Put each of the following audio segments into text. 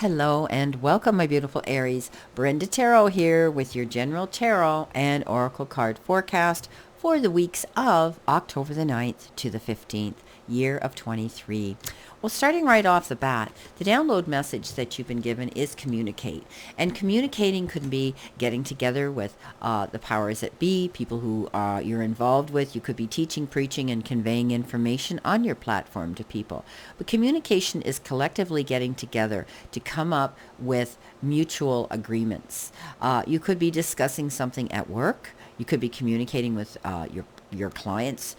Hello and welcome, my beautiful Aries. Brenda Tarot here with your general tarot and oracle card forecast for the weeks of October the 9th to the 15th, year of 23. Well, starting right off the bat, the download message that you've been given is communicate. And communicating could be getting together with the powers that be, people who you're involved with. You could be teaching, preaching, and conveying information on your platform to people. But communication is collectively getting together to come up with mutual agreements. You could be discussing something at work. You could be communicating with your clients.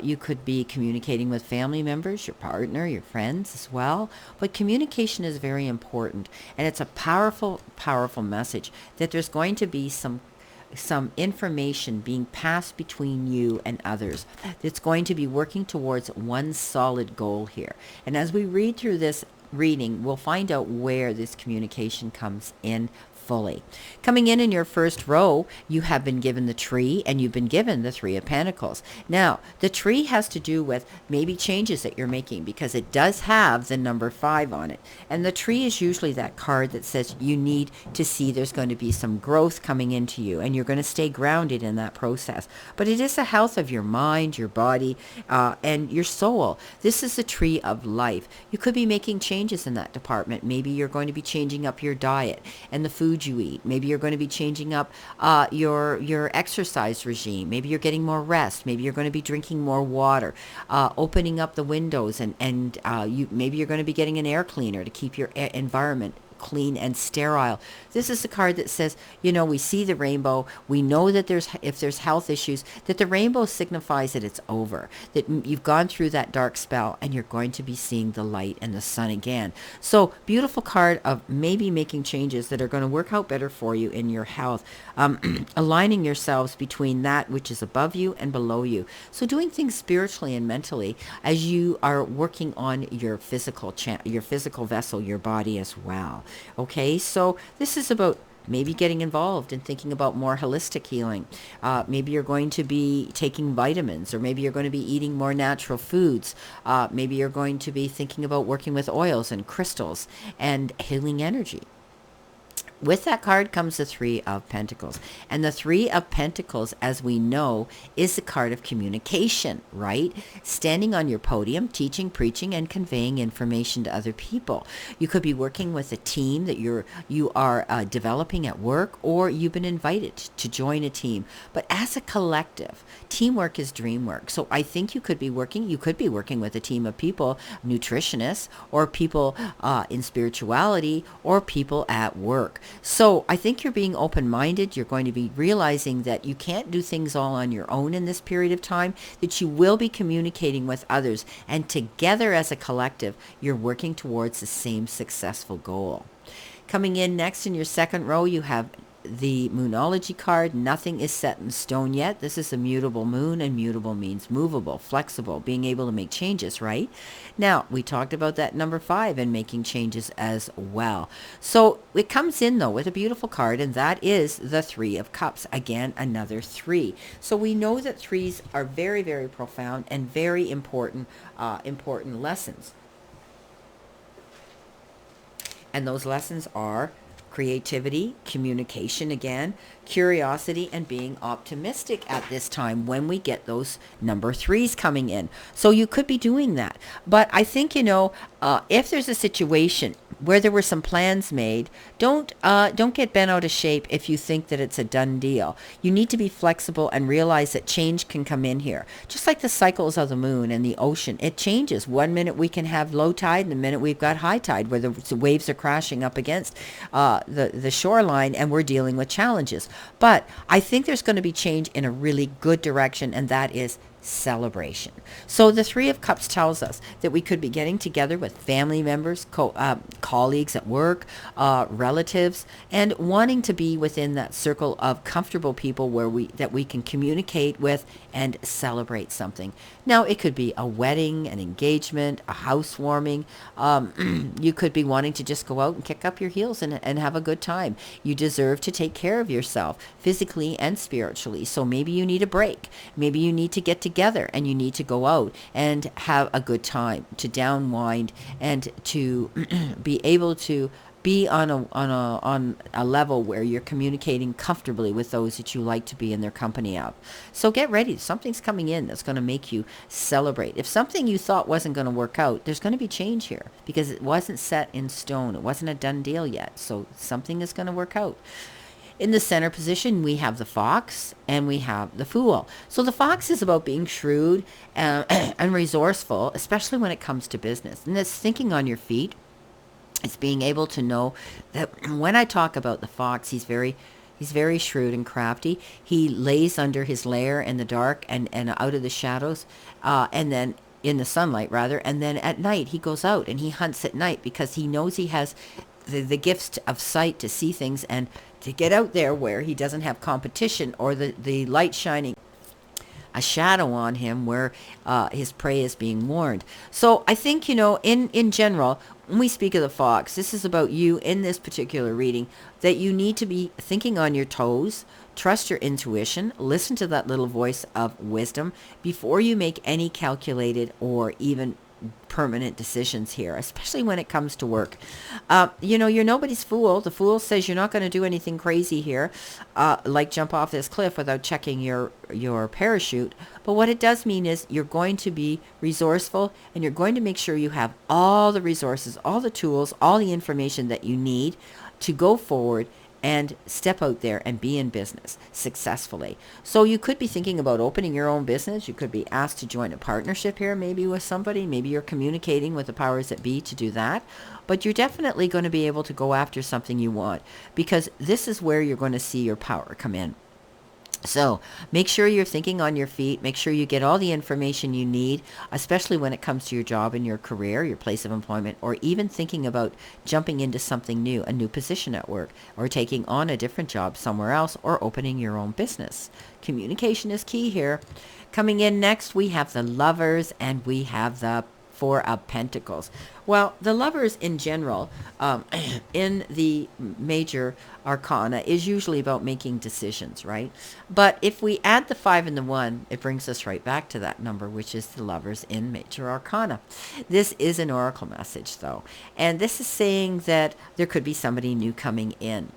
You could be communicating with family members, your partner, your friends as well. But communication is very important, and it's a powerful, powerful message that there's going to be some information being passed between you and others that's going to be working towards one solid goal here. And as we read through this reading, we'll find out where this communication comes in fully. Coming in your first row, you have been given the tree and you've been given the Three of Pentacles. Now, the tree has to do with maybe changes that you're making because it does have the number 5 on it. And the tree is usually that card that says you need to see there's going to be some growth coming into you and you're going to stay grounded in that process. But it is the health of your mind, your body, and your soul. This is the tree of life. You could be making changes in that department. Maybe you're going to be changing up your diet and the food you eat. Maybe you're going to be changing up your exercise regime. Maybe you're getting more rest. Maybe you're going to be drinking more water, opening up the windows, and maybe you're going to be getting an air cleaner to keep your environment clean and sterile. This is the card that says, we see the rainbow. We know that if there's health issues, that the rainbow signifies that it's over, that you've gone through that dark spell and you're going to be seeing the light and the sun again. So beautiful card of maybe making changes that are going to work out better for you in your health, aligning yourselves between that which is above you and below you. So doing things spiritually and mentally as you are working on your physical vessel, your body as well. Okay, so this is about maybe getting involved and thinking about more holistic healing. Maybe you're going to be taking vitamins, or maybe you're going to be eating more natural foods. Maybe you're going to be thinking about working with oils and crystals and healing energy. With that card comes the Three of Pentacles. And the Three of Pentacles, as we know, is the card of communication, right? Standing on your podium, teaching, preaching, and conveying information to other people. You could be working with a team that you are developing at work, or you've been invited to join a team. But as a collective, teamwork is dream work. So I think you could be working with a team of people, nutritionists, or people in spirituality, or people at work. So I think you're being open-minded. You're going to be realizing that you can't do things all on your own in this period of time, that you will be communicating with others, and together as a collective, you're working towards the same successful goal. Coming in next in your second row, you have the Moonology card. Nothing is set in stone yet. This is a mutable moon, and mutable means movable, flexible, being able to make changes, right? Now, we talked about that number 5 and making changes as well. So it comes in, though, with a beautiful card, and that is the Three of Cups. Again, another 3. So we know that 3s are very, very profound and very important lessons. And those lessons are creativity, communication again, curiosity, and being optimistic at this time when we get those number 3s coming in. So you could be doing that. But I think, if there's a situation where there were some plans made, don't get bent out of shape if you think that it's a done deal. You need to be flexible and realize that change can come in here. Just like the cycles of the moon and the ocean, it changes. 1 minute we can have low tide, and the minute we've got high tide, where the waves are crashing up against the shoreline, and we're dealing with challenges. But I think there's going to be change in a really good direction, and that is celebration. So the Three of Cups tells us that we could be getting together with family members, colleagues at work, relatives, and wanting to be within that circle of comfortable people that we can communicate with and celebrate something. Now, it could be a wedding, an engagement, a housewarming. You could be wanting to just go out and kick up your heels and have a good time. You deserve to take care of yourself physically and spiritually. So maybe you need a break. Maybe you need to get together and you need to go out and have a good time, to downwind and to be able to be on a level where you're communicating comfortably with those that you like to be in their company of. So get ready. Something's coming in that's going to make you celebrate. If something you thought wasn't going to work out, there's going to be change here because it wasn't set in stone. It wasn't a done deal yet. So something is going to work out. In the center position, we have the fox and we have the fool. So the fox is about being shrewd and resourceful, especially when it comes to business. And it's thinking on your feet. It's being able to know that when I talk about the fox, he's very shrewd and crafty. He lays under his lair in the dark and out of the shadows, and then in the sunlight rather. And then at night he goes out and he hunts at night because he knows he has the gifts of sight to see things and to get out there where he doesn't have competition or the light shining a shadow on him where his prey is being warned. So I think, in general, when we speak of the fox, this is about you in this particular reading, that you need to be thinking on your toes, trust your intuition, listen to that little voice of wisdom before you make any calculated or even permanent decisions here, especially when it comes to work. You're nobody's fool. The fool says you're not going to do anything crazy here, like jump off this cliff without checking your parachute. But what it does mean is you're going to be resourceful and you're going to make sure you have all the resources, all the tools, all the information that you need to go forward and step out there and be in business successfully. So you could be thinking about opening your own business. You could be asked to join a partnership here, maybe with somebody. Maybe you're communicating with the powers that be to do that. But you're definitely going to be able to go after something you want because this is where you're going to see your power come in. So make sure you're thinking on your feet. Make sure you get all the information you need, especially when it comes to your job and your career, your place of employment, or even thinking about jumping into something new, a new position at work, or taking on a different job somewhere else, or opening your own business. Communication is key here. Coming in next, we have the Lovers and we have the Four of Pentacles. Well, the Lovers in general, in the major arcana, is usually about making decisions, right? But if we add the 5 and the 1, it brings us right back to that number, which is the Lovers in major arcana. This is an oracle message, though, and this is saying that there could be somebody new coming in.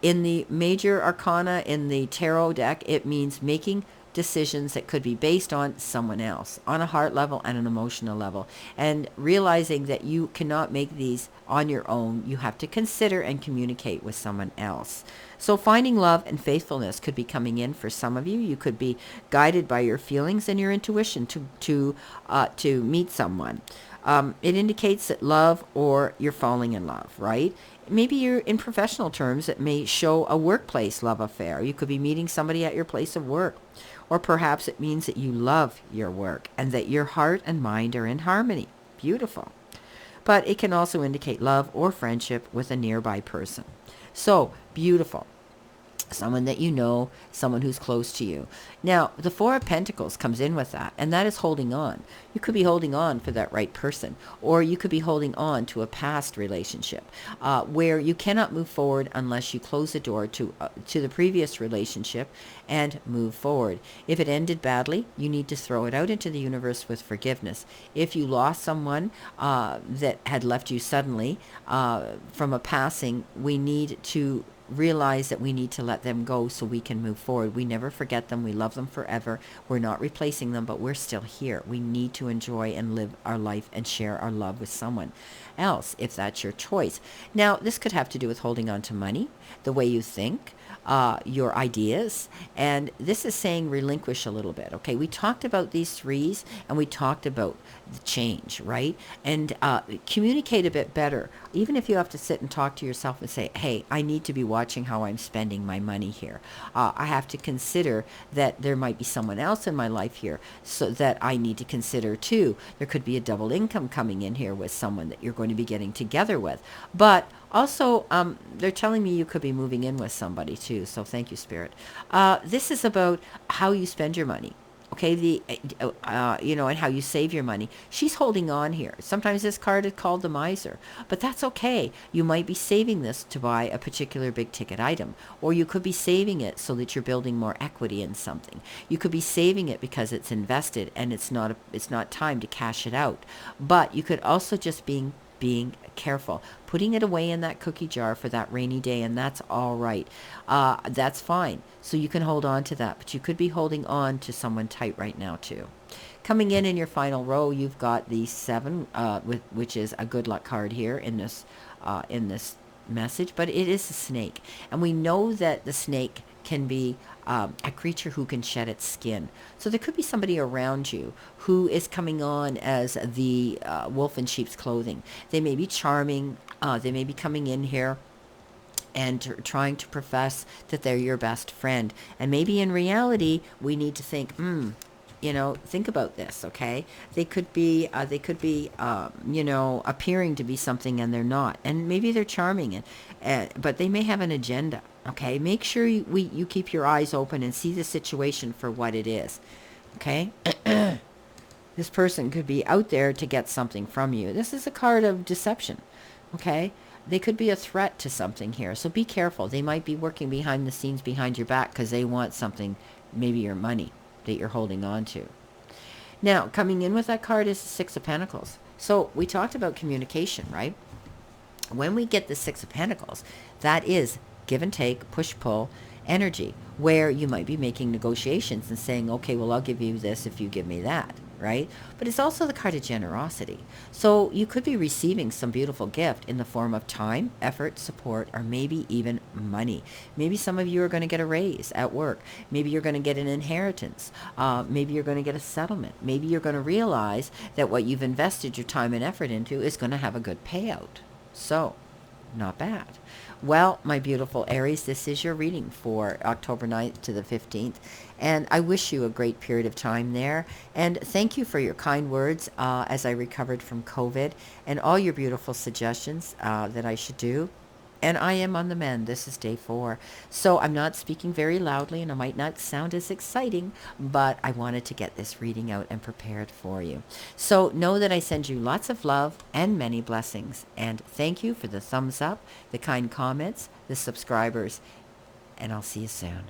In the major arcana, in the tarot deck, it means making decisions that could be based on someone else, on a heart level and an emotional level, and realizing that you cannot make these on your own. You have to consider and communicate with someone else. So finding love and faithfulness could be coming in for some of you. You could be guided by your feelings and your intuition to meet someone. It indicates that love, or you're falling in love, right? Maybe you're in professional terms. It may show a workplace love affair. You could be meeting somebody at your place of work. Or perhaps it means that you love your work and that your heart and mind are in harmony. Beautiful. But it can also indicate love or friendship with a nearby person. So, beautiful. Someone that you know, someone who's close to you. Now, the Four of Pentacles comes in with that, and that is holding on. You could be holding on for that right person, or you could be holding on to a past relationship where you cannot move forward unless you close the door to the previous relationship and move forward. If it ended badly, you need to throw it out into the universe with forgiveness. If you lost someone that had left you suddenly from a passing, we need to realize that we need to let them go so we can move forward. We never forget them. We love them forever. We're not replacing them, but we're still here. We need to enjoy and live our life and share our love with someone else, if that's your choice. Now, this could have to do with holding on to money, the way you think, your ideas, and this is saying relinquish a little bit. Okay, we talked about these threes, and we talked about the change, right? And communicate a bit better. Even if you have to sit and talk to yourself and say, hey, I need to be watching how I'm spending my money here. I have to consider that there might be someone else in my life here, so that I need to consider too. There could be a double income coming in here with someone that you're going to be getting together with. But also, they're telling me you could be moving in with somebody too. So thank you, Spirit. This is about how you spend your money. Okay, and how you save your money. She's holding on here. Sometimes this card is called the miser, but that's okay. You might be saving this to buy a particular big ticket item, or you could be saving it so that you're building more equity in something. You could be saving it because it's invested and it's not time to cash it out. But you could also just be being careful, putting it away in that cookie jar for that rainy day, and that's all right. That's fine. So you can hold on to that, but you could be holding on to someone tight right now too. Coming in your final row, you've got the 7, which is a good luck card here in this message, but it is a snake, and we know that the snake can be a creature who can shed its skin. So there could be somebody around you who is coming on as the wolf in sheep's clothing. They may be charming. They may be coming in here and trying to profess that they're your best friend. And maybe in reality, we need to think, think about this, okay? They could be, appearing to be something and they're not. And maybe they're charming, but they may have an agenda, okay? Make sure you keep your eyes open and see the situation for what it is, okay? This person could be out there to get something from you. This is a card of deception, okay? They could be a threat to something here, so be careful. They might be working behind the scenes behind your back because they want something, maybe your money that you're holding on to. Now, coming in with that card is the 6 of Pentacles. So we talked about communication, right? When we get the 6 of Pentacles, that is give and take, push-pull energy, where you might be making negotiations and saying, okay, well, I'll give you this if you give me that, right? But it's also the card of generosity. So you could be receiving some beautiful gift in the form of time, effort, support, or maybe even money. Maybe some of you are going to get a raise at work. Maybe you're going to get an inheritance. Maybe you're going to get a settlement. Maybe you're going to realize that what you've invested your time and effort into is going to have a good payout. So, not bad. Well, my beautiful Aries, this is your reading for October 9th to the 15th. And I wish you a great period of time there. And thank you for your kind words as I recovered from COVID and all your beautiful suggestions that I should do. And I am on the mend. This is day 4. So I'm not speaking very loudly and I might not sound as exciting, but I wanted to get this reading out and prepared for you. So know that I send you lots of love and many blessings. And thank you for the thumbs up, the kind comments, the subscribers, and I'll see you soon.